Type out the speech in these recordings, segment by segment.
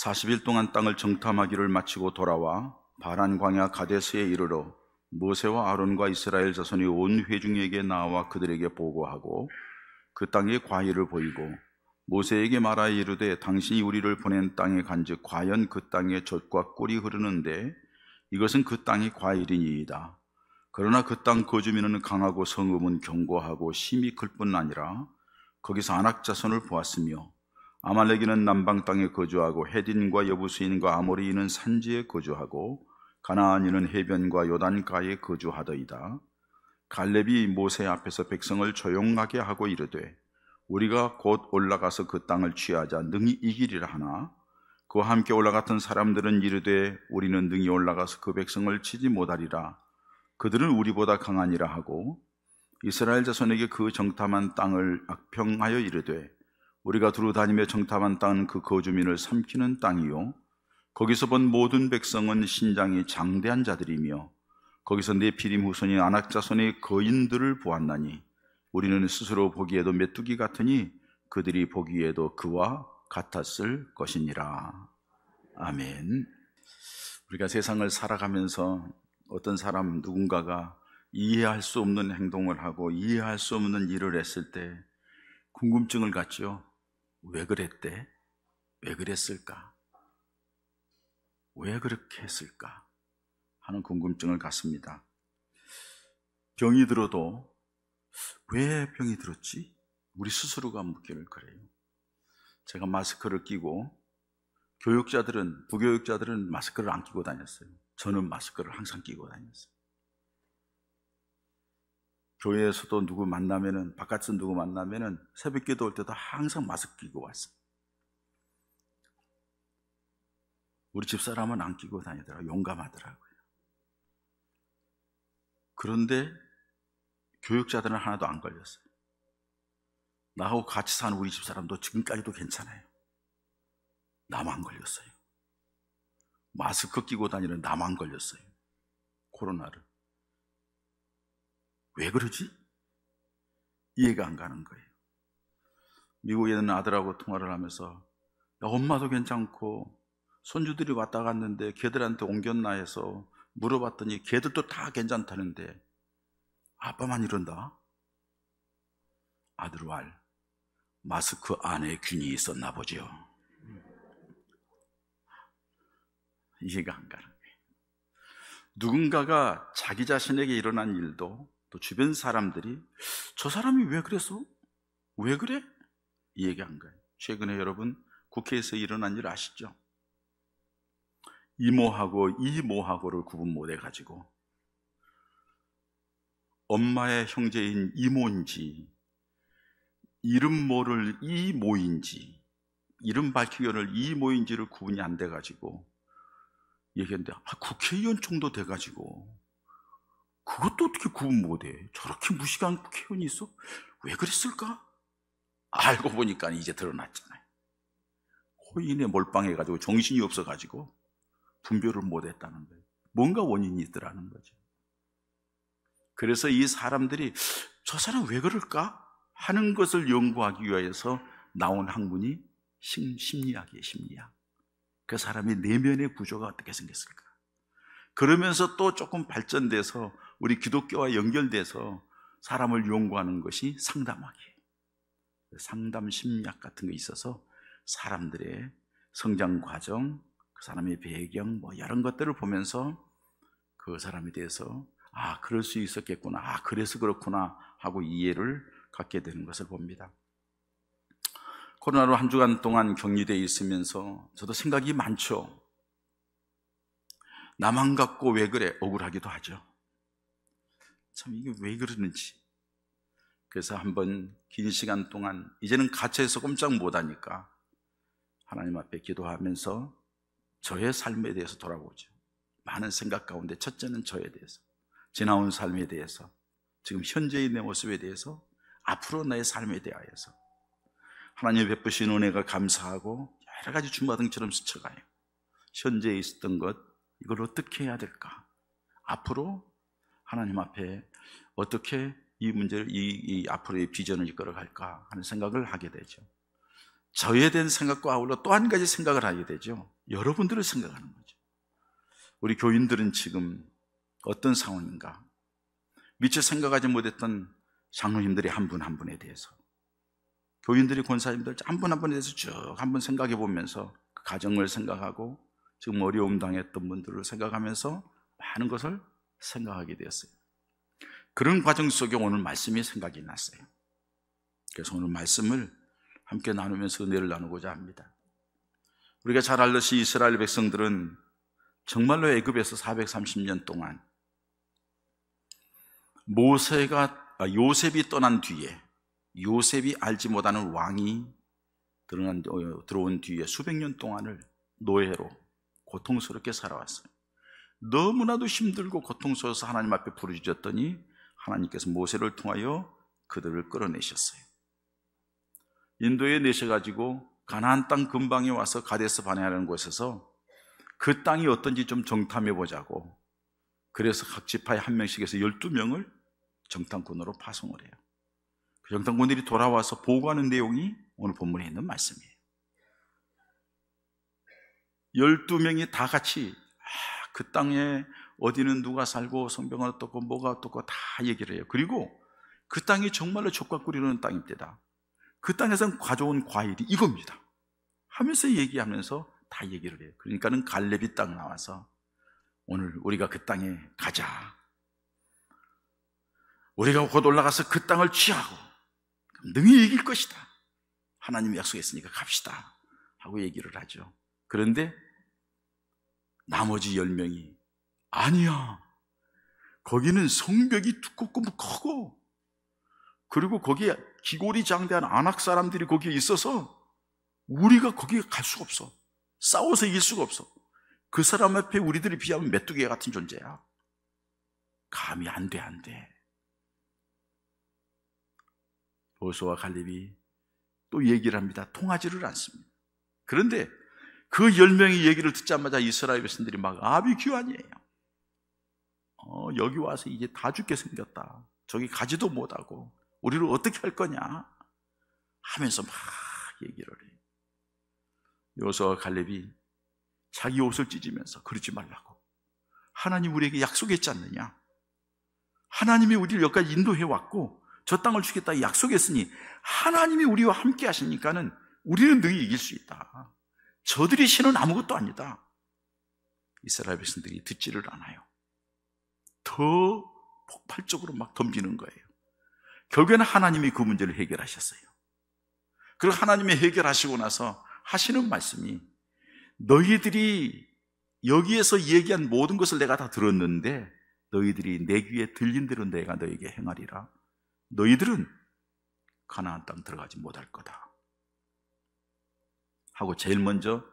40일 동안 땅을 정탐하기를 마치고 돌아와 바란 광야 가데스에 이르러 모세와 아론과 이스라엘 자손이 온 회중에게 나와 그들에게 보고하고 그 땅의 과일을 보이고 모세에게 말하여 이르되 당신이 우리를 보낸 땅에 간즉 과연 그 땅에 젖과 꿀이 흐르는데 이것은 그 땅의 과일이니이다. 그러나 그 땅 거주민은 강하고 성읍은 견고하고 심히 클 뿐 아니라 거기서 아낙 자손을 보았으며 아말렉인은 남방 땅에 거주하고 헤딘과 여부수인과 아모리인은 산지에 거주하고 가나안인은 해변과 요단가에 거주하더이다. 갈렙이 모세 앞에서 백성을 조용하게 하고 이르되 우리가 곧 올라가서 그 땅을 취하자 능히 이기리라 하나 그와 함께 올라갔던 사람들은 이르되 우리는 능히 올라가서 그 백성을 치지 못하리라. 그들은 우리보다 강하니라 하고 이스라엘 자손에게 그 정탐한 땅을 악평하여 이르되 우리가 두루 다니며 정탐한 땅은 그 거주민을 삼키는 땅이요 거기서 본 모든 백성은 신장이 장대한 자들이며 거기서 네피림 후손인 아낙 자손의 거인들을 보았나니 우리는 스스로 보기에도 메뚜기 같으니 그들이 보기에도 그와 같았을 것이니라. 아멘. 우리가 세상을 살아가면서 어떤 사람 누군가가 이해할 수 없는 행동을 하고 이해할 수 없는 일을 했을 때 궁금증을 갖죠. 왜 그랬대? 왜 그랬을까? 왜 그렇게 했을까? 하는 궁금증을 갖습니다. 병이 들어도 왜 병이 들었지? 우리 스스로가 묻기를 그래요. 제가 마스크를 끼고 부교육자들은 마스크를 안 끼고 다녔어요. 저는 마스크를 항상 끼고 다녔어요. 교회에서도 바깥에서 누구 만나면은 새벽 기도 올 때도 항상 마스크 끼고 왔어요. 우리 집사람은 안 끼고 다니더라고요. 용감하더라고요. 그런데 교육자들은 하나도 안 걸렸어요. 나하고 같이 사는 우리 집사람도 지금까지도 괜찮아요. 나만 걸렸어요. 마스크 끼고 다니는 나만 걸렸어요. 코로나를. 왜 그러지? 이해가 안 가는 거예요. 미국에 있는 아들하고 통화를 하면서 엄마도 괜찮고 손주들이 왔다 갔는데 걔들한테 옮겼나 해서 물어봤더니 걔들도 다 괜찮다는데 아빠만 이런다? 아들 말 마스크 안에 균이 있었나 보죠. 이해가 안 가는 거예요. 누군가가 자기 자신에게 일어난 일도 또 주변 사람들이 저 사람이 왜 그랬어? 왜 그래? 이해가 안 가요. 최근에 여러분 국회에서 일어난 일 아시죠? 이모하고 이모하고를 구분 못 해가지고 엄마의 형제인 이모인지 이름 모를 이모인지 이름 밝히기를 이모인지를 구분이 안 돼가지고 얘기했는데 국회의원 정도 돼가지고 그것도 어떻게 구분 못해? 저렇게 무식한 국회의원이 있어? 왜 그랬을까? 알고 보니까 이제 드러났잖아요. 코인에 몰빵해가지고 정신이 없어가지고 분별을 못했다는 거예요. 뭔가 원인이 있더라는 거죠. 그래서 이 사람들이 저 사람 왜 그럴까? 하는 것을 연구하기 위해서 나온 학문이 심리학이에요. 심리학. 그 사람의 내면의 구조가 어떻게 생겼을까? 그러면서 또 조금 발전돼서 우리 기독교와 연결돼서 사람을 연구하는 것이 상담학이에요. 상담 심리학 같은 게 있어서 사람들의 성장 과정, 그 사람의 배경 이런 것들을 보면서 그 사람에 대해서 그럴 수 있었겠구나, 그래서 그렇구나 하고 이해를 갖게 되는 것을 봅니다. 코로나로 한 주간 동안 격리되어 있으면서 저도 생각이 많죠. 나만 갖고 왜 그래? 억울하기도 하죠. 참 이게 왜 그러는지. 그래서 한번 긴 시간 동안 이제는 갇혀서 꼼짝 못하니까 하나님 앞에 기도하면서 저의 삶에 대해서 돌아보죠. 많은 생각 가운데 첫째는 저에 대해서, 지나온 삶에 대해서, 지금 현재의 내 모습에 대해서, 앞으로 나의 삶에 대하여서 하나님의 베푸신 은혜가 감사하고 여러 가지 주마등처럼 스쳐가요. 현재에 있었던 것, 이걸 어떻게 해야 될까? 앞으로 하나님 앞에 어떻게 이 문제를, 이 앞으로의 비전을 이끌어갈까 하는 생각을 하게 되죠. 저에 대한 생각과 아울러 또 한 가지 생각을 하게 되죠. 여러분들을 생각하는 거죠. 우리 교인들은 지금 어떤 상황인가? 미처 생각하지 못했던 장로님들이 한 분 한 분에 대해서, 교인들이 권사님들 한 분 한 분에 대해서 쭉 한번 생각해 보면서 그 가정을 생각하고 지금 어려움 당했던 분들을 생각하면서 많은 것을 생각하게 되었어요. 그런 과정 속에 오늘 말씀이 생각이 났어요. 그래서 오늘 말씀을 함께 나누면서 은혜를 나누고자 합니다. 우리가 잘 알듯이 이스라엘 백성들은 정말로 애굽에서 430년 동안 요셉이 떠난 뒤에, 요셉이 알지 못하는 왕이 들어온 뒤에 수백 년 동안을 노예로 고통스럽게 살아왔어요. 너무나도 힘들고 고통스러워서 하나님 앞에 부르짖었더니 하나님께서 모세를 통하여 그들을 끌어내셨어요. 인도에 내셔가지고 가나안 땅 근방에 와서 가데스 바네아라는 곳에서 그 땅이 어떤지 좀 정탐해 보자고, 그래서 각 지파에 한 명씩 해서 12명을 정탐꾼으로 파송을 해요. 그 정탐꾼들이 돌아와서 보고하는 내용이 오늘 본문에 있는 말씀이에요. 12명이 다 같이 그 땅에 어디는 누가 살고 성병은 어떻고 뭐가 어떻고 다 얘기를 해요. 그리고 그 땅이 정말로 족과 꿀이 흐르는 땅입니다. 그 땅에서 가져온 과일이 이겁니다 하면서 얘기하면서 다 얘기를 해요. 그러니까는 갈렙이 딱 나와서 오늘 우리가 그 땅에 가자, 우리가 곧 올라가서 그 땅을 취하고 능히 이길 것이다, 하나님이 약속했으니까 갑시다 하고 얘기를 하죠. 그런데 나머지 10명이 아니야, 거기는 성벽이 두껍고 크고 그리고 거기에 기골이 장대한 아낙 사람들이 거기에 있어서 우리가 거기에 갈 수가 없어, 싸워서 이길 수가 없어, 그 사람 앞에 우리들이 비하면 메뚜기 같은 존재야, 감히 안 돼. 여호수아와 갈렙이 또 얘기를 합니다. 통하지를 않습니다. 그런데 그 10명이 얘기를 듣자마자 이스라엘 백성들이 막 아비규환이에요. 여기 와서 이제 다 죽게 생겼다, 저기 가지도 못하고 우리를 어떻게 할 거냐 하면서 막 얘기를 해요. 여호수아와 갈렙이 자기 옷을 찢으면서 그러지 말라고, 하나님 우리에게 약속했지 않느냐, 하나님이 우리를 여기까지 인도해 왔고 저 땅을 주겠다 약속했으니 하나님이 우리와 함께 하시니까는 우리는 능히 이길 수 있다, 저들이 신은 아무것도 아니다. 이스라엘 백성들이 듣지를 않아요. 더 폭발적으로 막 덤비는 거예요. 결국에는 하나님이 그 문제를 해결하셨어요. 그리고 하나님이 해결하시고 나서 하시는 말씀이, 너희들이 여기에서 얘기한 모든 것을 내가 다 들었는데 너희들이 내 귀에 들린 대로 내가 너에게 행하리라, 너희들은 가나안 땅 들어가지 못할 거다 하고 제일 먼저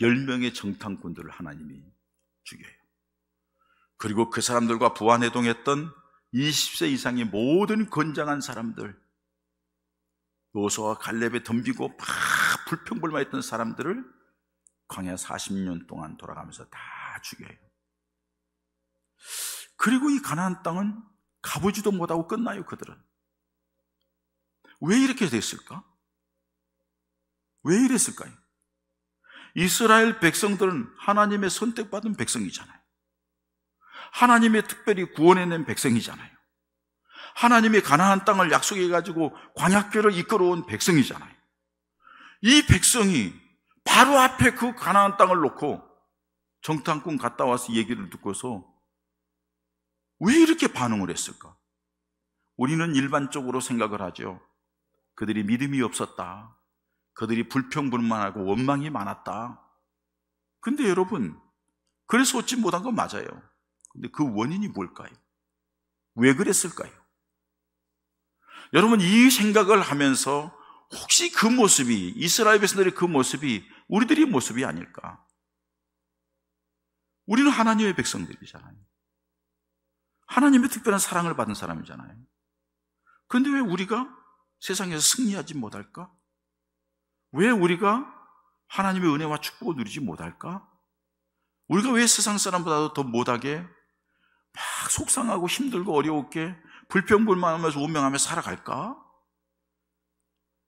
10명의 정탐꾼들을 하나님이 죽여요. 그리고 그 사람들과 부안해동했던 20세 이상의 모든 건장한 사람들, 여호수아와 갈렙에 덤비고 막 불평불만했던 사람들을 광야 40년 동안 돌아가면서 다 죽여요. 그리고 이 가나안 땅은 가보지도 못하고 끝나요. 그들은 왜 이렇게 됐을까? 왜 이랬을까요? 이스라엘 백성들은 하나님의 선택받은 백성이잖아요. 하나님의 특별히 구원해낸 백성이잖아요. 하나님의 가나안 땅을 약속해가지고 광야길을 이끌어온 백성이잖아요. 이 백성이 바로 앞에 그 가나안 땅을 놓고 정탐꾼 갔다 와서 얘기를 듣고서 왜 이렇게 반응을 했을까? 우리는 일반적으로 생각을 하죠. 그들이 믿음이 없었다, 그들이 불평불만하고 원망이 많았다. 근데 여러분, 그래서 얻지 못한 건 맞아요. 근데 그 원인이 뭘까요? 왜 그랬을까요? 여러분, 이 생각을 하면서 혹시 그 모습이, 이스라엘 백성들의 그 모습이 우리들의 모습이 아닐까? 우리는 하나님의 백성들이잖아요. 하나님의 특별한 사랑을 받은 사람이잖아요. 그런데 왜 우리가 세상에서 승리하지 못할까? 왜 우리가 하나님의 은혜와 축복을 누리지 못할까? 우리가 왜 세상 사람보다도 더 못하게 막 속상하고 힘들고 어려웠게 불평불만하면서 운명하며 살아갈까?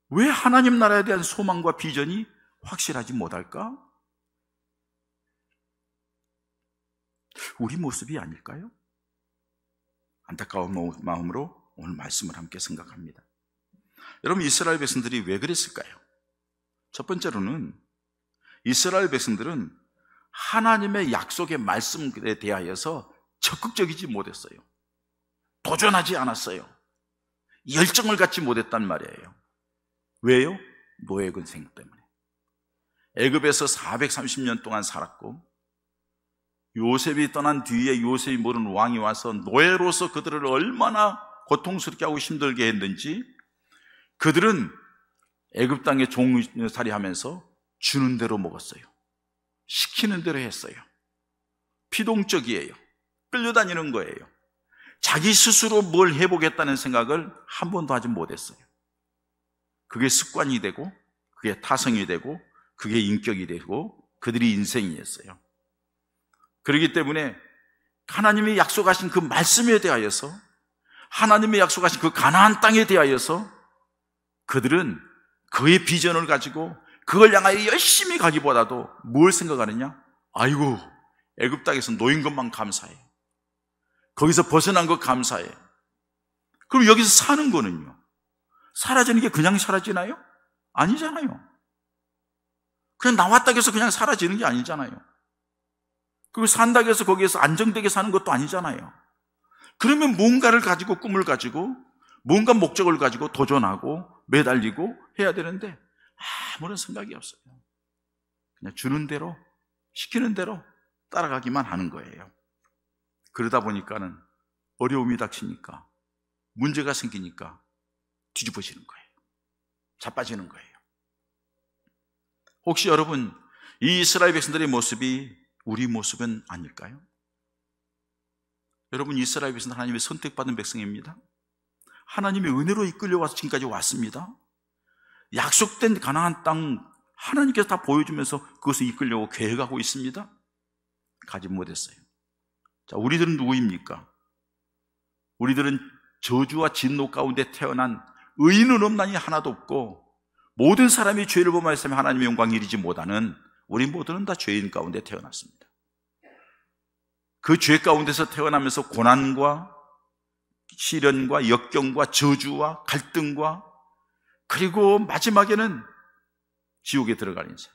왜 하나님 나라에 대한 소망과 비전이 확실하지 못할까? 우리 모습이 아닐까요? 안타까운 마음으로 오늘 말씀을 함께 생각합니다. 여러분, 이스라엘 백성들이 왜 그랬을까요? 첫 번째로는 이스라엘 백성들은 하나님의 약속의 말씀에 대하여서 적극적이지 못했어요. 도전하지 않았어요. 열정을 갖지 못했단 말이에요. 왜요? 노예 근생 때문에. 애굽에서 430년 동안 살았고, 요셉이 떠난 뒤에 요셉이 모르는 왕이 와서 노예로서 그들을 얼마나 고통스럽게 하고 힘들게 했는지, 그들은 애굽 땅에 종살이 하면서 주는 대로 먹었어요. 시키는 대로 했어요. 피동적이에요. 끌려다니는 거예요. 자기 스스로 뭘 해보겠다는 생각을 한 번도 하지 못했어요. 그게 습관이 되고, 그게 타성이 되고, 그게 인격이 되고, 그들이 인생이었어요. 그렇기 때문에 하나님이 약속하신 그 말씀에 대하여서, 하나님이 약속하신 그 가나안 땅에 대하여서 그들은 그의 비전을 가지고 그걸 향하여 열심히 가기보다도 뭘 생각하느냐? 아이고, 애굽 땅에서 놓인 것만 감사해. 거기서 벗어난 것 감사해. 그럼 여기서 사는 거는요? 사라지는 게 그냥 사라지나요? 아니잖아요. 그냥 나왔다고 해서 그냥 사라지는 게 아니잖아요. 그리고 산다고 해서 거기에서 안정되게 사는 것도 아니잖아요. 그러면 뭔가를 가지고, 꿈을 가지고, 뭔가 목적을 가지고 도전하고 매달리고 해야 되는데 아무런 생각이 없어요. 그냥 주는 대로, 시키는 대로 따라가기만 하는 거예요. 그러다 보니까는 어려움이 닥치니까, 문제가 생기니까 뒤집어지는 거예요. 자빠지는 거예요. 혹시 여러분, 이 이스라엘 백성들의 모습이 우리 모습은 아닐까요? 여러분, 이스라엘 백성은 하나님의 선택받은 백성입니다. 하나님의 은혜로 이끌려와서 지금까지 왔습니다. 약속된 가나안 땅 하나님께서 다 보여주면서 그것을 이끌려고 계획하고 있습니다. 가지 못했어요. 자, 우리들은 누구입니까? 우리들은 저주와 진노 가운데 태어난 의인은 없나니 하나도 없고, 모든 사람이 죄를 범하였으면 하나님의 영광을 이루지 못하는 우리 모두는 다 죄인 가운데 태어났습니다. 그 죄 가운데서 태어나면서 고난과 시련과 역경과 저주와 갈등과, 그리고 마지막에는 지옥에 들어가는 인생.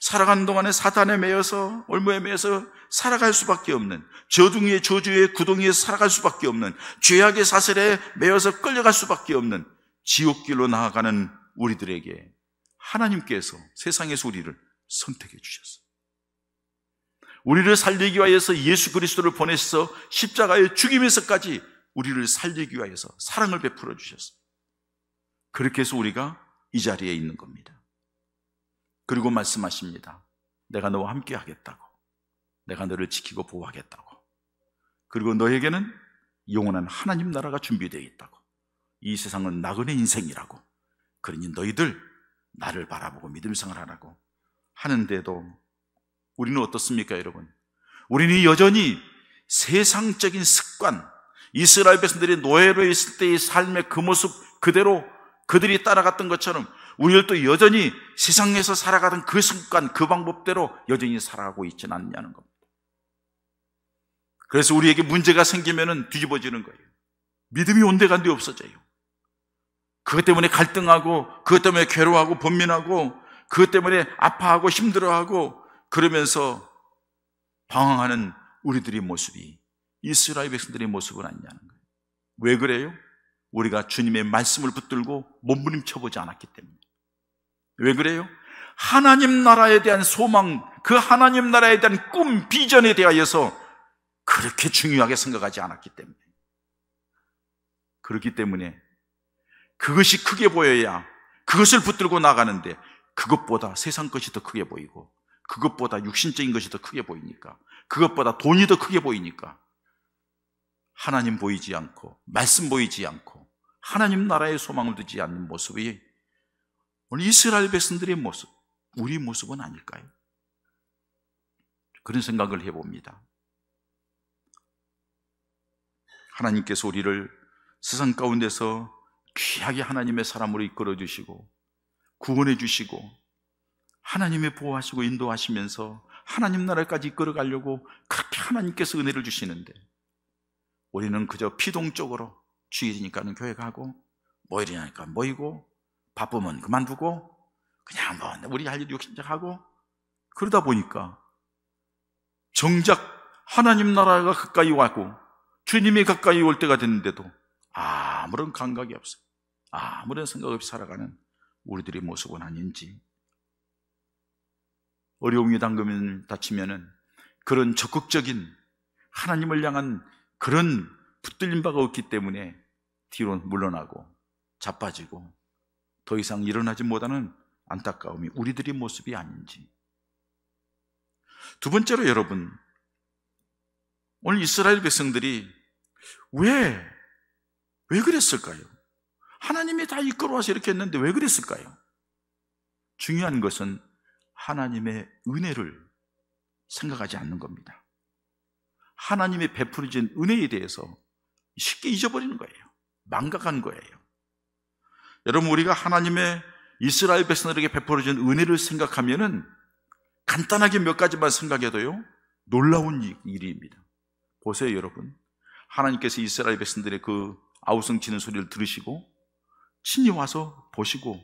살아가는 동안에 사탄에 매여서, 올무에 매여서 살아갈 수밖에 없는, 저둥이의 저주의 구덩이에 살아갈 수밖에 없는, 죄악의 사슬에 매여서 끌려갈 수밖에 없는 지옥길로 나아가는 우리들에게 하나님께서 세상에서 우리를 선택해 주셨어요. 우리를 살리기 위해서 예수 그리스도를 보내셔서 십자가의 죽임에서까지 우리를 살리기 위해서 사랑을 베풀어 주셨어요. 그렇게 해서 우리가 이 자리에 있는 겁니다. 그리고 말씀하십니다. 내가 너와 함께 하겠다고, 내가 너를 지키고 보호하겠다고, 그리고 너에게는 영원한 하나님 나라가 준비되어 있다고, 이 세상은 나그네 인생이라고, 그러니 너희들 나를 바라보고 믿음 생활하라고 하는데도 우리는 어떻습니까, 여러분? 우리는 여전히 세상적인 습관, 이스라엘 백성들이 노예로 있을 때의 삶의 그 모습 그대로 그들이 따라갔던 것처럼 우리들도 여전히 세상에서 살아가던 그 습관, 그 방법대로 여전히 살아가고 있지는 않냐는 겁니다. 그래서 우리에게 문제가 생기면은 뒤집어지는 거예요. 믿음이 온데간데 없어져요. 그것 때문에 갈등하고, 그것 때문에 괴로워하고 번민하고, 그것 때문에 아파하고 힘들어하고, 그러면서 방황하는 우리들의 모습이 이스라엘 백성들의 모습은 아니냐는 거예요. 왜 그래요? 우리가 주님의 말씀을 붙들고 몸부림쳐보지 않았기 때문에. 왜 그래요? 하나님 나라에 대한 소망, 그 하나님 나라에 대한 꿈, 비전에 대하여서 그렇게 중요하게 생각하지 않았기 때문에. 그렇기 때문에 그것이 크게 보여야 그것을 붙들고 나가는데, 그것보다 세상 것이 더 크게 보이고, 그것보다 육신적인 것이 더 크게 보이니까, 그것보다 돈이 더 크게 보이니까 하나님 보이지 않고, 말씀 보이지 않고, 하나님 나라의 소망을 두지 않는 모습이 오늘 이스라엘 백성들의 모습, 우리 모습은 아닐까요? 그런 생각을 해봅니다. 하나님께서 우리를 세상 가운데서 귀하게 하나님의 사람으로 이끌어 주시고 구원해 주시고 하나님의 보호하시고 인도하시면서 하나님 나라까지 이끌어가려고 그렇게 하나님께서 은혜를 주시는데, 우리는 그저 피동적으로 주일이니까는 교회 가고, 모일이니까 모이고, 바쁘면 그만두고, 그냥 뭐 우리 할 일 욕심작하고, 그러다 보니까 정작 하나님 나라가 가까이 왔고 주님이 가까이 올 때가 됐는데도 아무런 감각이 없어요. 아무런 생각 없이 살아가는 우리들의 모습은 아닌지. 어려움이 닥치면은 그런 적극적인 하나님을 향한 그런 붙들린 바가 없기 때문에 뒤로 물러나고 자빠지고 더 이상 일어나지 못하는 안타까움이 우리들의 모습이 아닌지. 두 번째로 여러분, 오늘 이스라엘 백성들이 왜 그랬을까요? 하나님이 다 이끌어와서 이렇게 했는데 왜 그랬을까요? 중요한 것은 하나님의 은혜를 생각하지 않는 겁니다. 하나님의 베풀어진 은혜에 대해서 쉽게 잊어버리는 거예요. 망각한 거예요. 여러분, 우리가 하나님의 이스라엘 백성들에게 베풀어진 은혜를 생각하면은 간단하게 몇 가지만 생각해도요, 놀라운 일입니다. 보세요, 여러분. 하나님께서 이스라엘 백성들의 그 아우성 치는 소리를 들으시고 친히 와서 보시고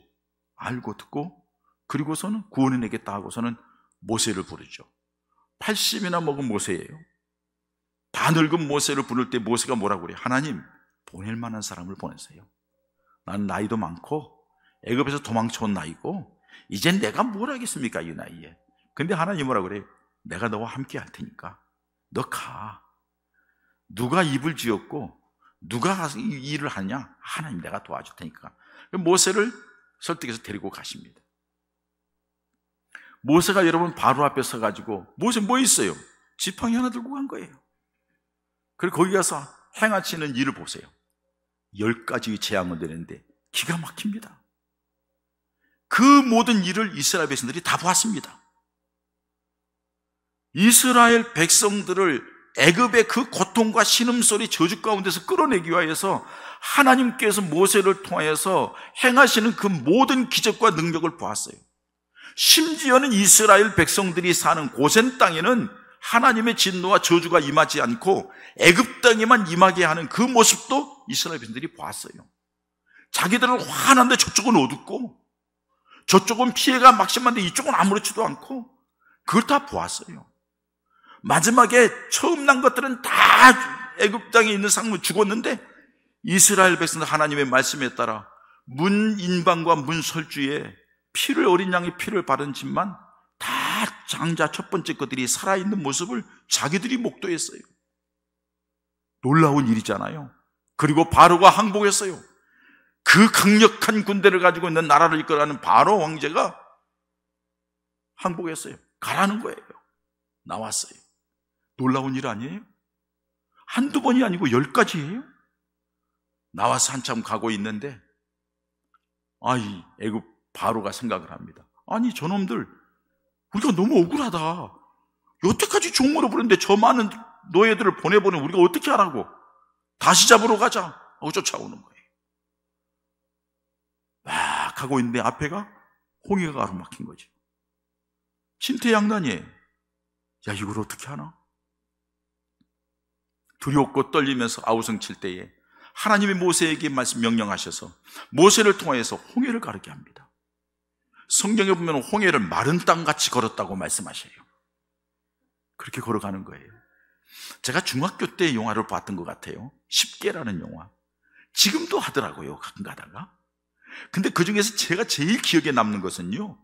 알고 듣고, 그리고서는 구원해 내겠다 하고서는 모세를 부르죠. 80이나 먹은 모세예요. 다 늙은 모세를 부를 때 모세가 뭐라고 그래요? 하나님, 보낼 만한 사람을 보내세요. 나는 나이도 많고 애굽에서 도망쳐온 나이고 이젠 내가 뭘 하겠습니까, 이 나이에. 근데 하나님 뭐라고 그래요? 내가 너와 함께 할 테니까 너 가. 누가 입을 지었고 누가 이 일을 하냐? 하나님 내가 도와줄 테니까. 모세를 설득해서 데리고 가십니다. 모세가 여러분 바로 앞에 서가지고, 모세 뭐 있어요? 지팡이 하나 들고 간 거예요. 그리고 거기 가서 행하시는 일을 보세요. 10가지 재앙을 내는데 기가 막힙니다. 그 모든 일을 이스라엘 백성들이 다 보았습니다. 이스라엘 백성들을 애굽의 그 고통과 신음소리 저주 가운데서 끌어내기 위해서 하나님께서 모세를 통하여서 행하시는 그 모든 기적과 능력을 보았어요. 심지어는 이스라엘 백성들이 사는 고센 땅에는 하나님의 진노와 저주가 임하지 않고 애굽 땅에만 임하게 하는 그 모습도 이스라엘 백성들이 보았어요. 자기들은 화났는데 저쪽은 어둡고, 저쪽은 피해가 막심한데 이쪽은 아무렇지도 않고, 그걸 다 보았어요. 마지막에 처음 난 것들은 다 애굽 땅에 있는 상무 죽었는데, 이스라엘 백성들 하나님의 말씀에 따라 문인방과 문설주에 피를, 어린 양의 피를 바른 집만 다 장자 첫 번째 것들이 살아있는 모습을 자기들이 목도했어요. 놀라운 일이잖아요. 그리고 바로가 항복했어요. 그 강력한 군대를 가지고 있는 나라를 이끌어가는 바로 왕제가 항복했어요. 가라는 거예요. 나왔어요. 놀라운 일 아니에요? 한두 번이 아니고 10가지예요. 나와서 한참 가고 있는데, 이 애굽 바로가 생각을 합니다. 아니, 저놈들 우리가 너무 억울하다. 여태까지 종으로 부르는데 저 많은 노예들을 보내보는 우리가 어떻게 하라고. 다시 잡으러 가자 하고 쫓아오는 거예요. 막 가고 있는데 앞에가 홍해가 가로막힌 거죠. 신태양난이에요. 야, 이걸 어떻게 하나? 두렵고 떨리면서 아우성 칠 때에 하나님이 모세에게 말씀 명령하셔서 모세를 통하여서 홍해를 가르게 합니다. 성경에 보면 홍해를 마른 땅같이 걸었다고 말씀하셔요. 그렇게 걸어가는 거예요. 제가 중학교 때 영화를 봤던 것 같아요. 10개라는 영화. 지금도 하더라고요, 가끔 가다가. 근데 그 중에서 제가 제일 기억에 남는 것은요,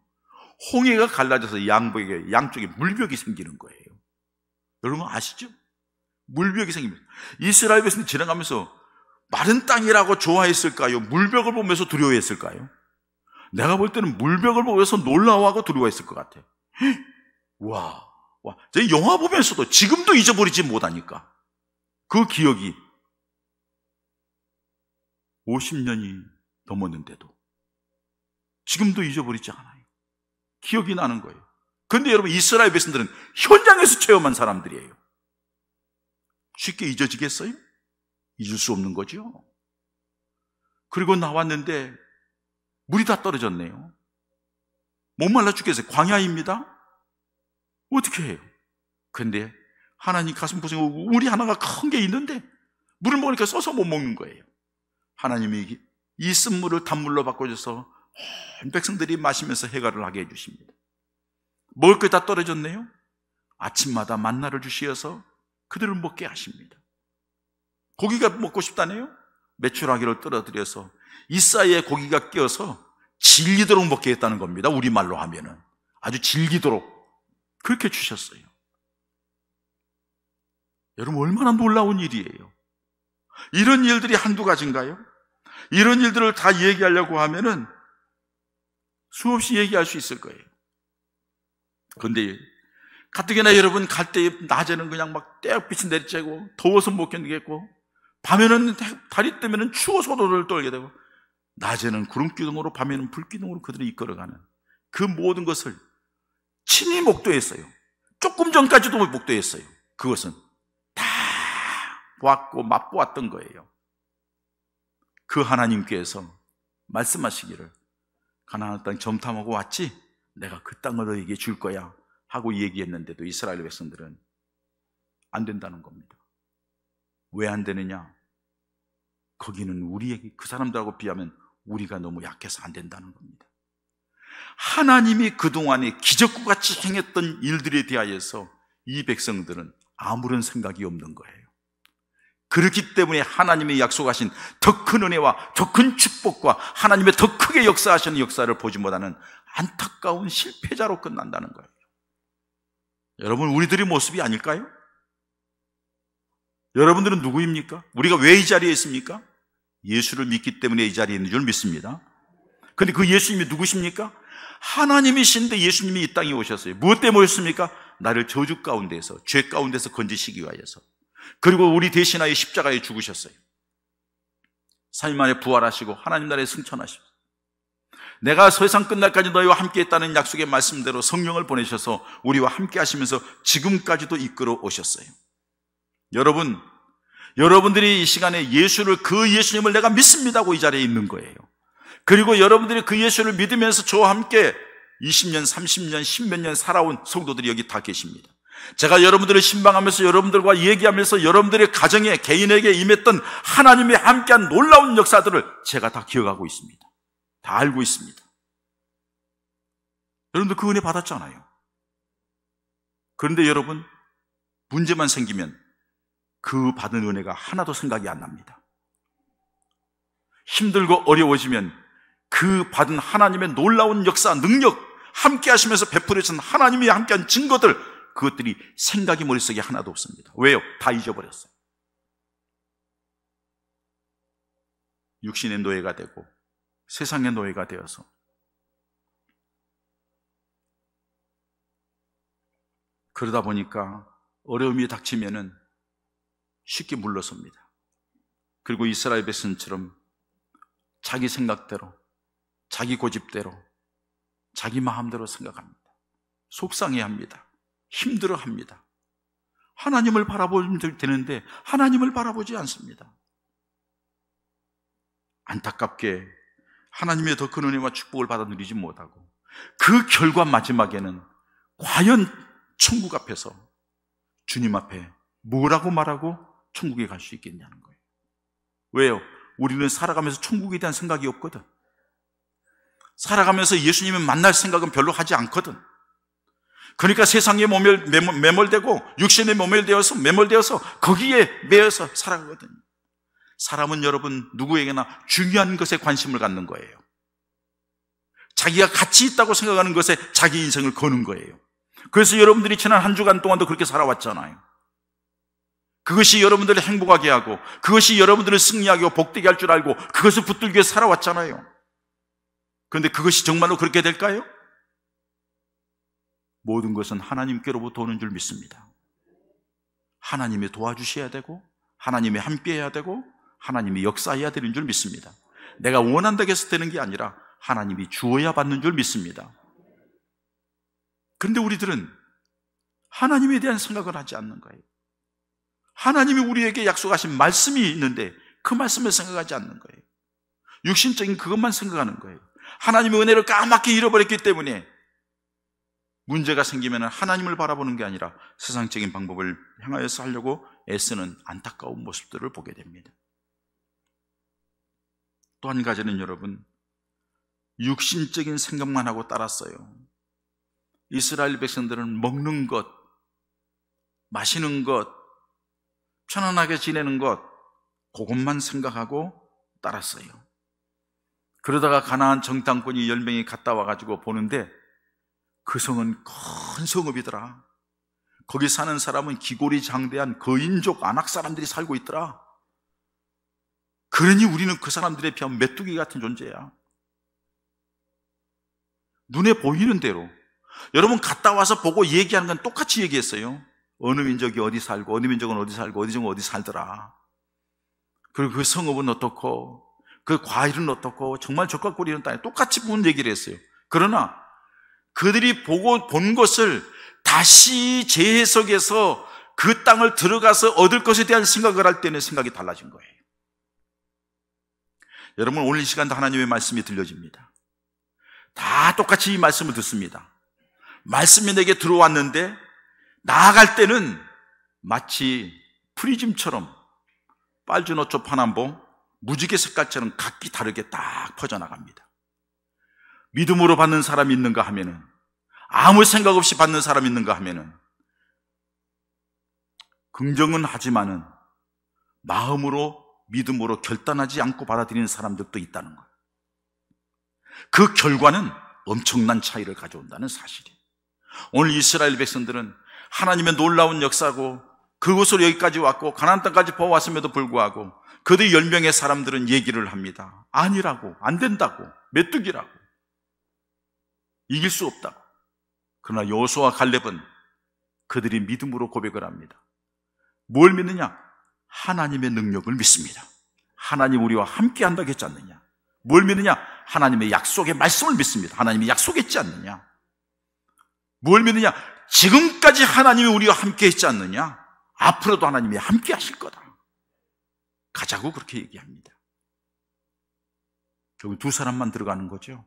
홍해가 갈라져서 양쪽에 물벽이 생기는 거예요. 여러분 아시죠? 물벽이 생깁니다. 이스라엘 백성이 지나가면서 마른 땅이라고 좋아했을까요? 물벽을 보면서 두려워했을까요? 내가 볼 때는 물벽을 보면서 놀라워하고 두려워했을 것 같아요. 와. 제 영화 보면서도 지금도 잊어버리지 못하니까. 그 기억이 50년이 넘었는데도 지금도 잊어버리지 않아요. 기억이 나는 거예요. 그런데 여러분, 이스라엘 백성들은 현장에서 체험한 사람들이에요. 쉽게 잊어지겠어요? 잊을 수 없는 거죠. 그리고 나왔는데 물이 다 떨어졌네요. 목말라 죽겠어요. 광야입니다. 어떻게 해요? 근데 하나님 가슴 고생하고 우리 하나가 큰 게 있는데 물을 먹으니까 써서 못 먹는 거예요. 하나님이 이 쓴물을 단물로 바꿔줘서 온 백성들이 마시면서 해갈을 하게 해주십니다. 먹을 것 다 떨어졌네요. 아침마다 만나를 주시어서 그들을 먹게 하십니다. 고기가 먹고 싶다네요. 메추라기를 떨어뜨려서 이 사이에 고기가 끼어서 질기도록 먹게 했다는 겁니다. 우리말로 하면은 아주 질기도록 그렇게 주셨어요. 여러분, 얼마나 놀라운 일이에요. 이런 일들이 한두 가지인가요? 이런 일들을 다 얘기하려고 하면은 수없이 얘기할 수 있을 거예요. 그런데 가뜩이나 여러분 갈 때 낮에는 그냥 막 떼약빛이 내리쬐고 더워서 못 견디겠고, 밤에는 달이 뜨면은 추워서 도를 떨게 되고, 낮에는 구름기둥으로 밤에는 불기둥으로 그들을 이끌어가는 그 모든 것을 친히 목도했어요. 조금 전까지도 목도했어요. 그것은 다 보았고 맛보았던 거예요. 그 하나님께서 말씀하시기를 가나안 땅 점탐하고 왔지? 내가 그 땅을 너에게 줄 거야 하고 얘기했는데도 이스라엘 백성들은 안 된다는 겁니다. 왜 안 되느냐? 거기는 우리에게, 그 사람들하고 비하면 우리가 너무 약해서 안 된다는 겁니다. 하나님이 그동안에 기적과 같이 행했던 일들에 대하여서 이 백성들은 아무런 생각이 없는 거예요. 그렇기 때문에 하나님의 약속하신 더 큰 은혜와 더 큰 축복과 하나님의 더 크게 역사하시는 역사를 보지 못하는 안타까운 실패자로 끝난다는 거예요. 여러분, 우리들의 모습이 아닐까요? 여러분들은 누구입니까? 우리가 왜 이 자리에 있습니까? 예수를 믿기 때문에 이 자리에 있는 줄 믿습니다. 그런데 그 예수님이 누구십니까? 하나님이신데 예수님이 이 땅에 오셨어요. 무엇 때문에 오셨습니까? 나를 저주 가운데서, 죄 가운데서 건지시기 위하여서. 그리고 우리 대신하여 십자가에 죽으셨어요. 3일 만에 부활하시고 하나님 나라에 승천하시고, 내가 세상 끝날까지 너희와 함께 했다는 약속의 말씀대로 성령을 보내셔서 우리와 함께 하시면서 지금까지도 이끌어 오셨어요. 여러분들이 이 시간에 예수를, 그 예수님을 내가 믿습니다고 이 자리에 있는 거예요. 그리고 여러분들이 그 예수를 믿으면서 저와 함께 20년, 30년, 10몇 년 살아온 성도들이 여기 다 계십니다. 제가 여러분들을 신방하면서 여러분들과 얘기하면서 여러분들의 가정에, 개인에게 임했던 하나님의 함께한 놀라운 역사들을 제가 다 기억하고 있습니다. 다 알고 있습니다. 여러분들 그 은혜 받았잖아요. 그런데 여러분, 문제만 생기면 그 받은 은혜가 하나도 생각이 안 납니다. 힘들고 어려워지면 그 받은 하나님의 놀라운 역사, 능력, 함께 하시면서 베풀어진 하나님이 함께한 증거들, 그것들이 생각이 머릿속에 하나도 없습니다. 왜요? 다 잊어버렸어요. 육신의 노예가 되고 세상의 노예가 되어서 그러다 보니까 어려움이 닥치면은 쉽게 물러섭니다. 그리고 이스라엘 백성처럼 자기 생각대로, 자기 고집대로, 자기 마음대로 생각합니다. 속상해합니다. 힘들어합니다. 하나님을 바라보면 되는데 하나님을 바라보지 않습니다. 안타깝게 하나님의 더 큰 은혜와 축복을 받아 누리지 못하고, 그 결과 마지막에는 과연 천국 앞에서 주님 앞에 뭐라고 말하고 천국에 갈 수 있겠냐는 거예요. 왜요? 우리는 살아가면서 천국에 대한 생각이 없거든. 살아가면서 예수님을 만날 생각은 별로 하지 않거든. 그러니까 세상에 매몰되고 육신에 매몰되어서 거기에 매여서 살아가거든요. 사람은 여러분 누구에게나 중요한 것에 관심을 갖는 거예요. 자기가 가치 있다고 생각하는 것에 자기 인생을 거는 거예요. 그래서 여러분들이 지난 한 주간 동안도 그렇게 살아왔잖아요. 그것이 여러분들을 행복하게 하고, 그것이 여러분들을 승리하게 하고 복되게 할 줄 알고 그것을 붙들기 위해 살아왔잖아요. 그런데 그것이 정말로 그렇게 될까요? 모든 것은 하나님께로부터 오는 줄 믿습니다. 하나님이 도와주셔야 되고, 하나님이 함께해야 되고, 하나님이 역사해야 되는 줄 믿습니다. 내가 원한다고 해서 되는 게 아니라 하나님이 주어야 받는 줄 믿습니다. 그런데 우리들은 하나님에 대한 생각을 하지 않는 거예요. 하나님이 우리에게 약속하신 말씀이 있는데 그 말씀을 생각하지 않는 거예요. 육신적인 그것만 생각하는 거예요. 하나님의 은혜를 까맣게 잃어버렸기 때문에 문제가 생기면 하나님을 바라보는 게 아니라 세상적인 방법을 향하여서 하려고 애쓰는 안타까운 모습들을 보게 됩니다. 또 한 가지는 여러분, 육신적인 생각만 하고 따랐어요. 이스라엘 백성들은 먹는 것, 마시는 것, 편안하게 지내는 것, 그것만 생각하고 따랐어요. 그러다가 가나안 정탐꾼이 10명이 갔다 와가지고 보는데 그 성은 큰 성읍이더라. 거기 사는 사람은 기골이 장대한 거인족 안악 사람들이 살고 있더라. 그러니 우리는 그 사람들에 비하면 메뚜기 같은 존재야. 눈에 보이는 대로. 여러분 갔다 와서 보고 얘기하는 건 똑같이 얘기했어요. 어느 민족이 어디 살고, 어느 민족은 어디 살고, 어디 종은 어디 살더라. 그리고 그 성읍은 어떻고, 그 과일은 어떻고, 정말 적과 꿀이는 땅에 똑같이 본 얘기를 했어요. 그러나 그들이 보고 본 것을 다시 재해석해서 그 땅을 들어가서 얻을 것에 대한 생각을 할 때는 생각이 달라진 거예요. 여러분, 오늘 이 시간도 하나님의 말씀이 들려집니다. 다 똑같이 이 말씀을 듣습니다. 말씀이 내게 들어왔는데 나아갈 때는 마치 프리즘처럼 빨주노초 파남봉 무지개 색깔처럼 각기 다르게 딱 퍼져나갑니다. 믿음으로 받는 사람이 있는가 하면은, 아무 생각 없이 받는 사람이 있는가 하면은, 긍정은 하지만은 마음으로 믿음으로 결단하지 않고 받아들이는 사람들도 있다는 거예요. 그 결과는 엄청난 차이를 가져온다는 사실이에요. 오늘 이스라엘 백성들은 하나님의 놀라운 역사고 그곳으로 여기까지 왔고 가나안 땅까지 보아왔음에도 불구하고 그들 10명의 사람들은 얘기를 합니다. 아니라고, 안 된다고, 메뚜기라고, 이길 수 없다고. 그러나 여호수아와 갈렙은 그들이 믿음으로 고백을 합니다. 뭘 믿느냐? 하나님의 능력을 믿습니다. 하나님 우리와 함께 한다고 했지 않느냐? 뭘 믿느냐? 하나님의 약속의 말씀을 믿습니다. 하나님이 약속했지 않느냐? 뭘 믿느냐? 지금까지 하나님이 우리와 함께 했지 않느냐? 앞으로도 하나님이 함께 하실 거다. 가자고 그렇게 얘기합니다. 결국 두 사람만 들어가는 거죠.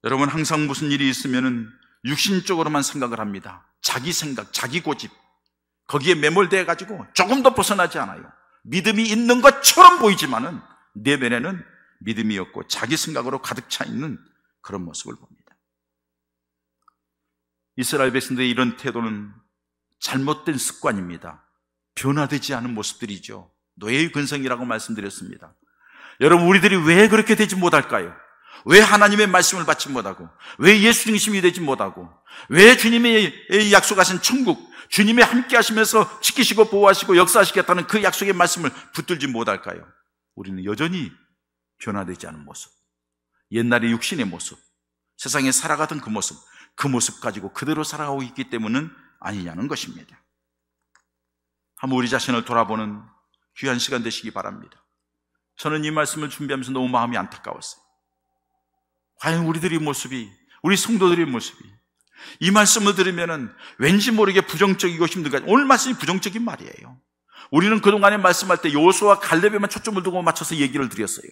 여러분, 항상 무슨 일이 있으면은 육신적으로만 생각을 합니다. 자기 생각, 자기 고집, 거기에 매몰되어 가지고 조금 더 벗어나지 않아요. 믿음이 있는 것처럼 보이지만은 내면에는 믿음이 없고 자기 생각으로 가득 차 있는 그런 모습을 봅니다. 이스라엘 백성들의 이런 태도는 잘못된 습관입니다. 변화되지 않은 모습들이죠. 노예의 근성이라고 말씀드렸습니다. 여러분, 우리들이 왜 그렇게 되지 못할까요? 왜 하나님의 말씀을 받지 못하고, 왜 예수 중심이 되지 못하고, 왜 주님의 약속하신 천국, 주님의 함께 하시면서 지키시고 보호하시고 역사하시겠다는 그 약속의 말씀을 붙들지 못할까요? 우리는 여전히 변화되지 않은 모습, 옛날의 육신의 모습, 세상에 살아가던 그 모습 가지고 그대로 살아가고 있기 때문은 아니냐는 것입니다. 한번 우리 자신을 돌아보는 귀한 시간 되시기 바랍니다. 저는 이 말씀을 준비하면서 너무 마음이 안타까웠어요. 과연 우리들의 모습이, 우리 성도들의 모습이 이 말씀을 들으면은 왠지 모르게 부정적이고 힘든가. 오늘 말씀이 부정적인 말이에요. 우리는 그동안에 말씀할 때 여호수아와 갈렙에만 초점을 두고 맞춰서 얘기를 드렸어요.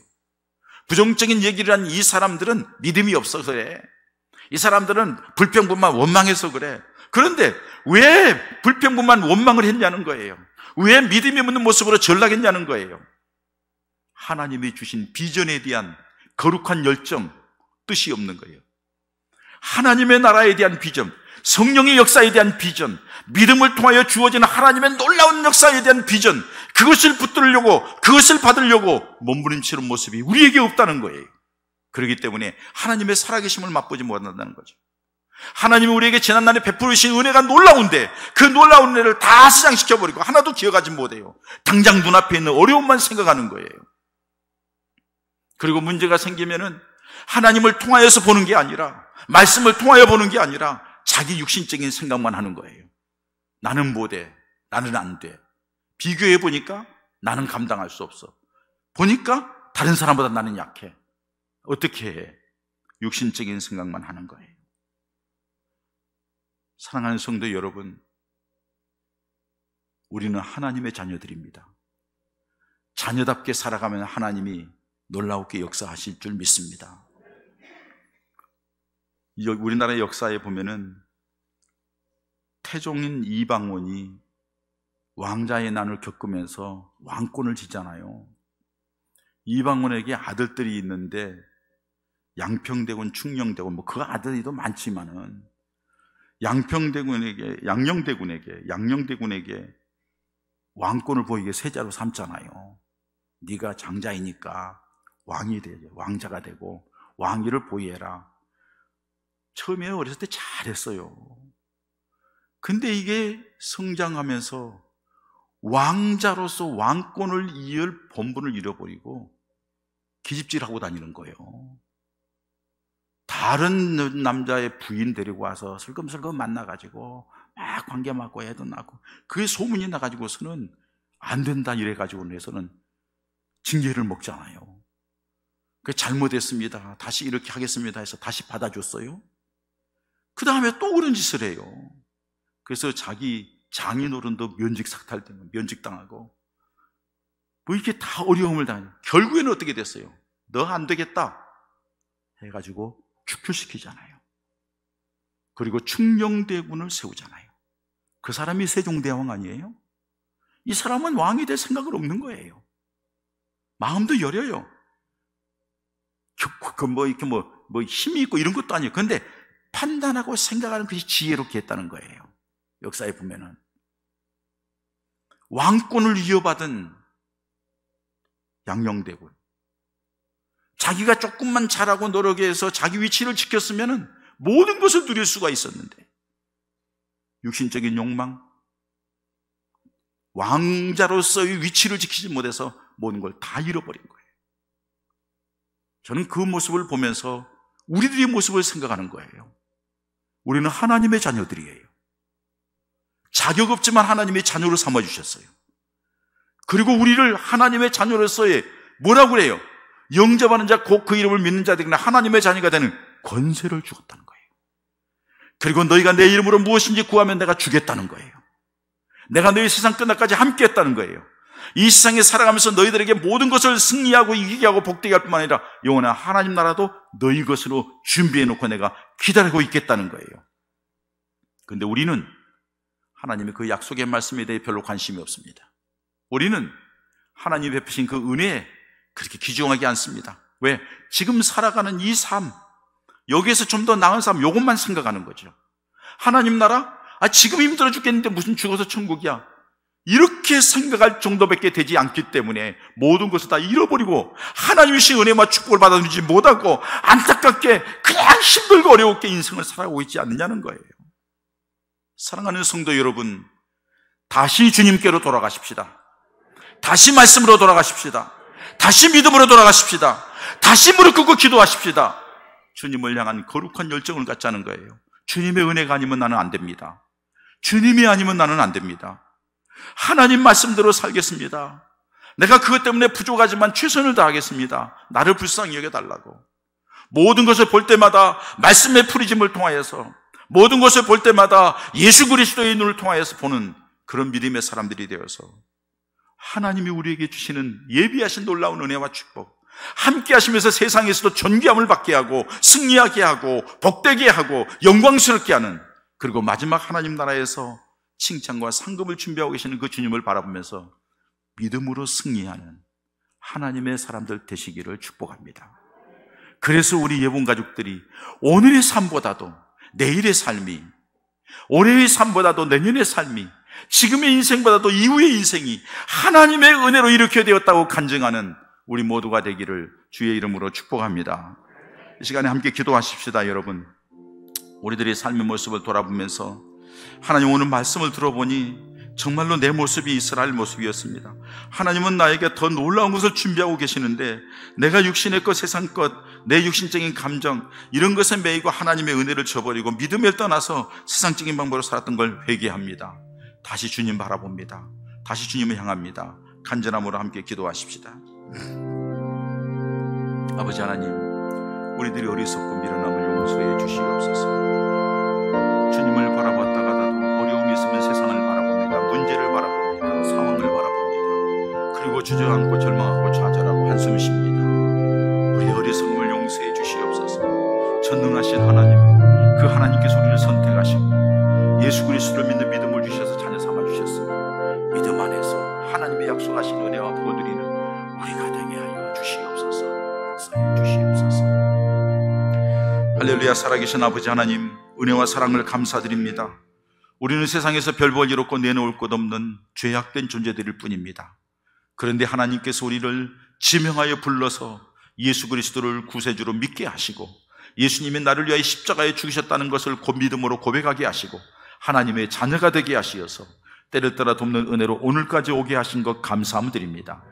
부정적인 얘기를 한 이 사람들은 믿음이 없어서 그래. 이 사람들은 불평분만 원망해서 그래. 그런데 왜 불평분만 원망을 했냐는 거예요. 왜 믿음이 없는 모습으로 전락했냐는 거예요. 하나님이 주신 비전에 대한 거룩한 열정, 뜻이 없는 거예요. 하나님의 나라에 대한 비전, 성령의 역사에 대한 비전, 믿음을 통하여 주어지는 하나님의 놀라운 역사에 대한 비전, 그것을 붙들려고, 그것을 받으려고 몸부림치는 모습이 우리에게 없다는 거예요. 그렇기 때문에 하나님의 살아계심을 맛보지 못한다는 거죠. 하나님이 우리에게 지난날에 베풀으신 은혜가 놀라운데 그 놀라운 은혜를 다 시장시켜버리고 하나도 기억하지 못해요. 당장 눈앞에 있는 어려움만 생각하는 거예요. 그리고 문제가 생기면은 하나님을 통하여서 보는 게 아니라, 말씀을 통하여 보는 게 아니라 자기 육신적인 생각만 하는 거예요. 나는 못해, 나는 안 돼. 비교해 보니까 나는 감당할 수 없어. 보니까 다른 사람보다 나는 약해. 어떻게 해? 육신적인 생각만 하는 거예요. 사랑하는 성도 여러분, 우리는 하나님의 자녀들입니다. 자녀답게 살아가면 하나님이 놀라우게 역사하실 줄 믿습니다. 우리나라 역사에 보면은 태종인 이방원이 왕자의 난을 겪으면서 왕권을 지잖아요. 이방원에게 아들들이 있는데 양평대군, 충녕대군, 그 아들이도 많지만은 양녕대군에게 왕권을 보이게 세자로 삼잖아요. 네가 장자이니까 왕이 되고 왕자가 되고 왕위를 보유해라. 처음에 어렸을 때 잘했어요. 근데 이게 성장하면서 왕자로서 왕권을 이을 본분을 잃어버리고 기집질하고 다니는 거예요. 다른 남자의 부인 데리고 와서 슬금슬금 만나가지고 막 관계 맺고 애도 낳고, 그게 소문이 나가지고서는 안 된다 이래가지고 해서는 징계를 먹잖아요. 그 잘못했습니다, 다시 이렇게 하겠습니다 해서 다시 받아줬어요. 그 다음에 또 그런 짓을 해요. 그래서 자기 장인어른도 면직 삭탈되고 면직당하고 뭐 이렇게 다 어려움을 당해요. 결국에는 어떻게 됐어요? 너 안 되겠다 해가지고 축출시키잖아요. 그리고 충녕대군을 세우잖아요. 그 사람이 세종대왕 아니에요? 이 사람은 왕이 될 생각은 없는 거예요. 마음도 여려요. 뭐 힘이 있고 이런 것도 아니에요. 그런데 판단하고 생각하는 것이 지혜롭게 했다는 거예요. 역사에 보면은 왕권을 이어받은 양녕대군, 자기가 조금만 잘하고 노력해서 자기 위치를 지켰으면 모든 것을 누릴 수가 있었는데 육신적인 욕망, 왕자로서의 위치를 지키지 못해서 모든 걸 다 잃어버린 거예요. 저는 그 모습을 보면서 우리들의 모습을 생각하는 거예요. 우리는 하나님의 자녀들이에요. 자격 없지만 하나님의 자녀로 삼아주셨어요. 그리고 우리를 하나님의 자녀로서의 뭐라고 그래요? 영접하는 자 곧 그 이름을 믿는 자들에게는 하나님의 자녀가 되는 권세를 주었다는 거예요. 그리고 너희가 내 이름으로 무엇인지 구하면 내가 주겠다는 거예요. 내가 너희 세상 끝날까지 함께 했다는 거예요. 이 세상에 살아가면서 너희들에게 모든 것을 승리하고 이기게 하고 복되게 할 뿐만 아니라 영원한 하나님 나라도 너희 것으로 준비해 놓고 내가 기다리고 있겠다는 거예요. 그런데 우리는 하나님의 그 약속의 말씀에 대해 별로 관심이 없습니다. 우리는 하나님이 베푸신 그 은혜에 그렇게 귀중하지 않습니다. 왜? 지금 살아가는 이 삶, 여기에서 좀 더 나은 삶, 이것만 생각하는 거죠. 하나님 나라? 지금 힘들어 죽겠는데 무슨 죽어서 천국이야, 이렇게 생각할 정도밖에 되지 않기 때문에 모든 것을 다 잃어버리고 하나님의 은혜와 축복을 받아들이지 못하고 안타깝게 그냥 힘들고 어렵게 인생을 살아가고 있지 않느냐는 거예요. 사랑하는 성도 여러분, 다시 주님께로 돌아가십시다. 다시 말씀으로 돌아가십시다. 다시 믿음으로 돌아가십시다. 다시 무릎 꿇고 기도하십시다. 주님을 향한 거룩한 열정을 갖자는 거예요. 주님의 은혜가 아니면 나는 안 됩니다. 주님이 아니면 나는 안 됩니다. 하나님 말씀대로 살겠습니다. 내가 그것 때문에 부족하지만 최선을 다하겠습니다. 나를 불쌍히 여겨달라고. 모든 것을 볼 때마다 말씀의 프리즘을 통하여서, 모든 것을 볼 때마다 예수 그리스도의 눈을 통하여서 보는 그런 믿음의 사람들이 되어서 하나님이 우리에게 주시는 예비하신 놀라운 은혜와 축복, 함께 하시면서 세상에서도 존귀함을 받게 하고 승리하게 하고 복되게 하고 영광스럽게 하는, 그리고 마지막 하나님 나라에서 칭찬과 상급을 준비하고 계시는 그 주님을 바라보면서 믿음으로 승리하는 하나님의 사람들 되시기를 축복합니다. 그래서 우리 예본 가족들이 오늘의 삶보다도 내일의 삶이, 올해의 삶보다도 내년의 삶이, 지금의 인생보다도 이후의 인생이 하나님의 은혜로 이렇게 되었다고 간증하는 우리 모두가 되기를 주의 이름으로 축복합니다. 이 시간에 함께 기도하십시다. 여러분, 우리들의 삶의 모습을 돌아보면서 하나님, 오늘 말씀을 들어보니 정말로 내 모습이 이스라엘 모습이었습니다. 하나님은 나에게 더 놀라운 것을 준비하고 계시는데 내가 육신의 것, 세상 것, 내 육신적인 감정, 이런 것에 매이고 하나님의 은혜를 저버리고 믿음을 떠나서 세상적인 방법으로 살았던 걸 회개합니다. 다시 주님 바라봅니다. 다시 주님을 향합니다. 간절함으로 함께 기도하십시다. 아버지 하나님, 우리들이 어리석고 미련함을 용서해 주시옵소서. 주님을 바라봤다가도 어려움이 있으면 세상을 바라봅니다. 문제를 바라봅니다. 상황을 바라봅니다. 그리고 주저앉고 절망하고 좌절하고 한숨 쉽니다. 우리 어리석음을 용서해 주시옵소서. 전능하신 하나님, 예수 그리스도를 믿는 믿음을 주셔서 자녀 삼아 주셨으니 믿음 안에서 하나님의 약속하신 은혜와 복을 누리는 우리가 되게 하여 주시옵소서. 역사해 주시옵소서. 할렐루야. 살아계신 아버지 하나님, 은혜와 사랑을 감사드립니다. 우리는 세상에서 별 볼 일 없고 내놓을 것 없는 죄악된 존재들일 뿐입니다. 그런데 하나님께서 우리를 지명하여 불러서 예수 그리스도를 구세주로 믿게 하시고, 예수님이 나를 위하여 십자가에 죽으셨다는 것을 믿음으로 고백하게 하시고, 하나님의 자녀가 되게 하시어서 때를 따라 돕는 은혜로 오늘까지 오게 하신 것 감사함 드립니다.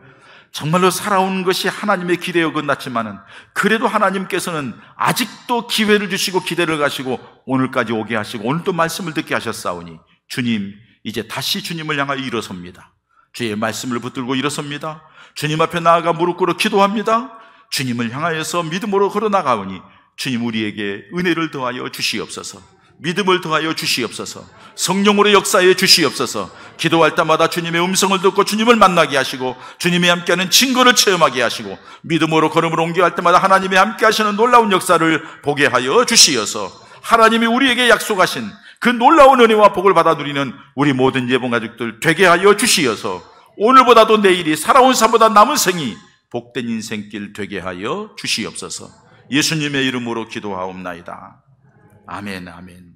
정말로 살아온 것이 하나님의 기대에 어긋났지만은 그래도 하나님께서는 아직도 기회를 주시고 기대를 가시고 오늘까지 오게 하시고 오늘도 말씀을 듣게 하셨사오니, 주님, 이제 다시 주님을 향하여 일어섭니다. 주의 말씀을 붙들고 일어섭니다. 주님 앞에 나아가 무릎 꿇어 기도합니다. 주님을 향하여서 믿음으로 걸어나가오니 주님, 우리에게 은혜를 더하여 주시옵소서. 믿음을 더하여 주시옵소서. 성령으로 역사해 주시옵소서. 기도할 때마다 주님의 음성을 듣고 주님을 만나게 하시고, 주님이 함께하는 증거를 체험하게 하시고, 믿음으로 걸음을 옮겨갈 때마다 하나님이 함께 하시는 놀라운 역사를 보게 하여 주시어서, 하나님이 우리에게 약속하신 그 놀라운 은혜와 복을 받아 누리는 우리 모든 예봉가족들 되게 하여 주시어서, 오늘보다도 내일이, 살아온 삶보다 남은 생이 복된 인생길 되게 하여 주시옵소서. 예수님의 이름으로 기도하옵나이다. 아멘, 아멘.